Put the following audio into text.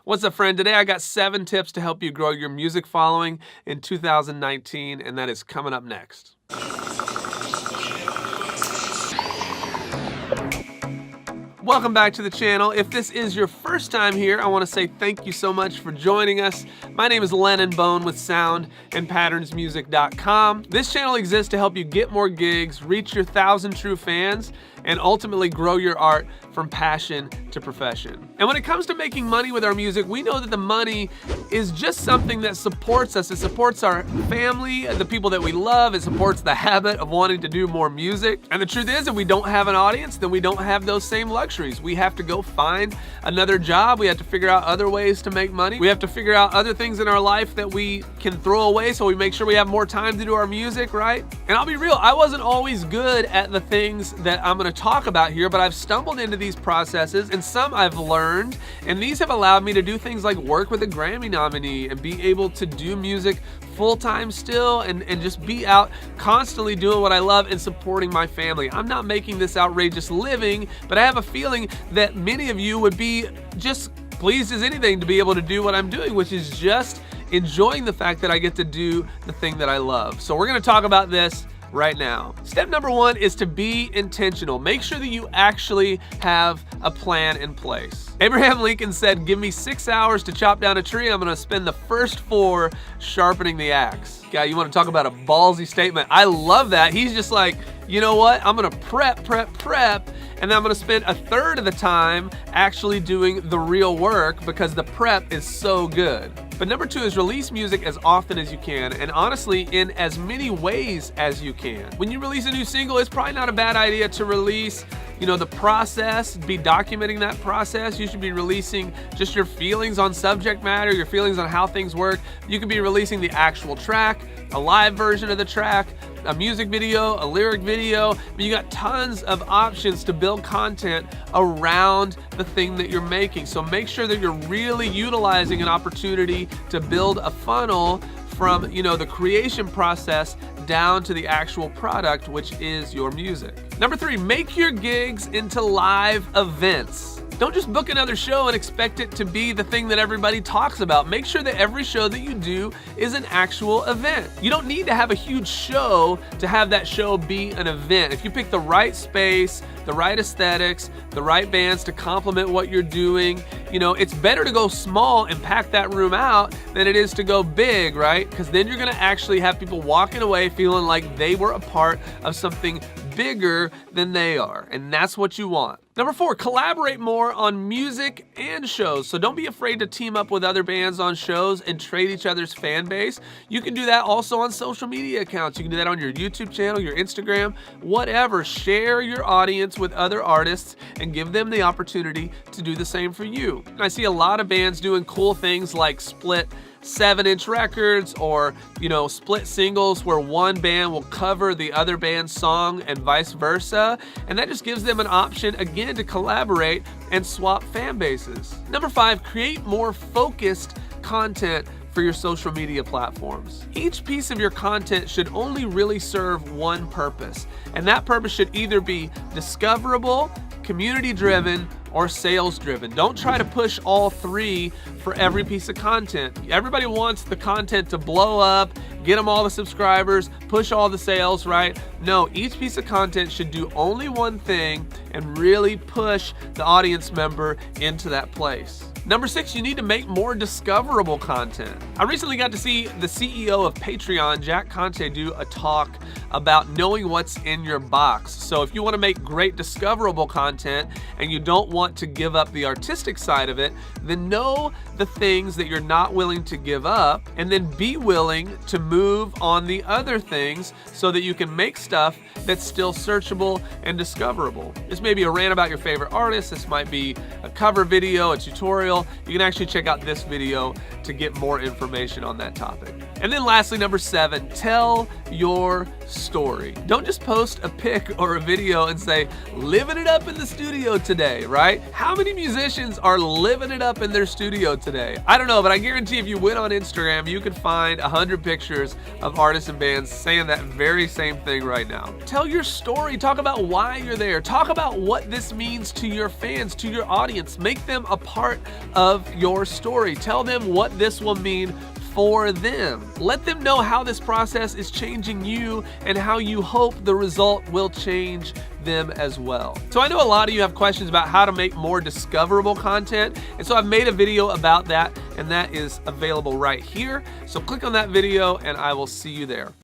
What's up, friend? Today I got 7 tips to help you grow your music following in 2019, and that is coming up next. Welcome back to the channel. If this is your first time here, I want to say thank you so much for joining us. My name is Lennon Bone with soundandpatternsmusic.com. This channel exists to help you get more gigs, reach your 1,000 true fans, and ultimately grow your art from passion to profession. And when it comes to making money with our music, we know that the money is just something that supports us. It supports our family, the people that we love. It supports the habit of wanting to do more music. And the truth is, if we don't have an audience, then we don't have those same luxuries. We have to go find another job. We have to figure out other ways to make money. We have to figure out other things in our life that we can throw away so we make sure we have more time to do our music, right? And I'll be real, I wasn't always good at the things that I'm gonna talk about here, but I've stumbled into these processes, and some I've learned, and these have allowed me to do things like work with a Grammy nominee and be able to do music full-time still and just be out constantly doing what I love and supporting my family. I'm not making this outrageous living, but I have a feeling that many of you would be just pleased as anything to be able to do what I'm doing, which is just enjoying the fact that I get to do the thing that I love. So we're gonna talk about this right now. Step number 1 is to be intentional. Make sure that you actually have a plan in place. Abraham Lincoln said, "Give me 6 hours to chop down a tree. I'm gonna spend the first 4 sharpening the axe." Guy, you wanna talk about a ballsy statement? I love that. He's just like, you know what? I'm gonna prep, and then I'm gonna spend a third of the time actually doing the real work because the prep is so good. But number 2 is release music as often as you can, and honestly, in as many ways as you can. When you release a new single, it's probably not a bad idea to release, the process, be documenting that process. You should be releasing just your feelings on subject matter, your feelings on how things work. You could be releasing the actual track, a live version of the track, a music video, a lyric video. You got tons of options to build content around the thing that you're making. So make sure that you're really utilizing an opportunity to build a funnel from, the creation process down to the actual product, which is your music. Number 3, make your gigs into live events. Don't just book another show and expect it to be the thing that everybody talks about. Make sure that every show that you do is an actual event. You don't need to have a huge show to have that show be an event. If you pick the right space, the right aesthetics, the right bands to complement what you're doing, it's better to go small and pack that room out than it is to go big, right? Because then you're gonna actually have people walking away feeling like they were a part of something bigger than they are, and that's what you want. Number 4, collaborate more on music and shows. So don't be afraid to team up with other bands on shows and trade each other's fan base. You can do that also on social media accounts. You can do that on your YouTube channel, your Instagram, whatever. Share your audience with other artists and give them the opportunity to do the same for you. And I see a lot of bands doing cool things like split 7-inch records or split singles where one band will cover the other band's song and vice versa, and that just gives them an option again to collaborate and swap fan bases. Number 5, create more focused content for your social media platforms. Each piece of your content should only really serve one purpose, and that purpose should either be discoverable, community-driven, or sales-driven. Don't try to push all 3 for every piece of content. Everybody wants the content to blow up, get them all the subscribers, push all the sales, right? No, each piece of content should do only one thing and really push the audience member into that place. Number 6, you need to make more discoverable content. I recently got to see the CEO of Patreon, Jack Conte, do a talk about knowing what's in your box. So if you want to make great discoverable content and you don't want to give up the artistic side of it, then know the things that you're not willing to give up, and then be willing to move on the other things so that you can make stuff that's still searchable and discoverable. This may be a rant about your favorite artist. This might be a cover video, a tutorial. You can actually check out this video to get more information on that topic. And then lastly, number 7, tell your story. Don't just post a pic or a video and say, living it up in the studio today, right? How many musicians are living it up in their studio today? I don't know, but I guarantee if you went on Instagram, you could find 100 pictures of artists and bands saying that very same thing right now. Tell your story. Talk about why you're there. Talk about what this means to your fans, to your audience. Make them a part of your story. Tell them what this will mean for them. Let them know how this process is changing you and how you hope the result will change them as well. So I know a lot of you have questions about how to make more discoverable content, and so I've made a video about that, and that is available right here. So click on that video and I will see you there.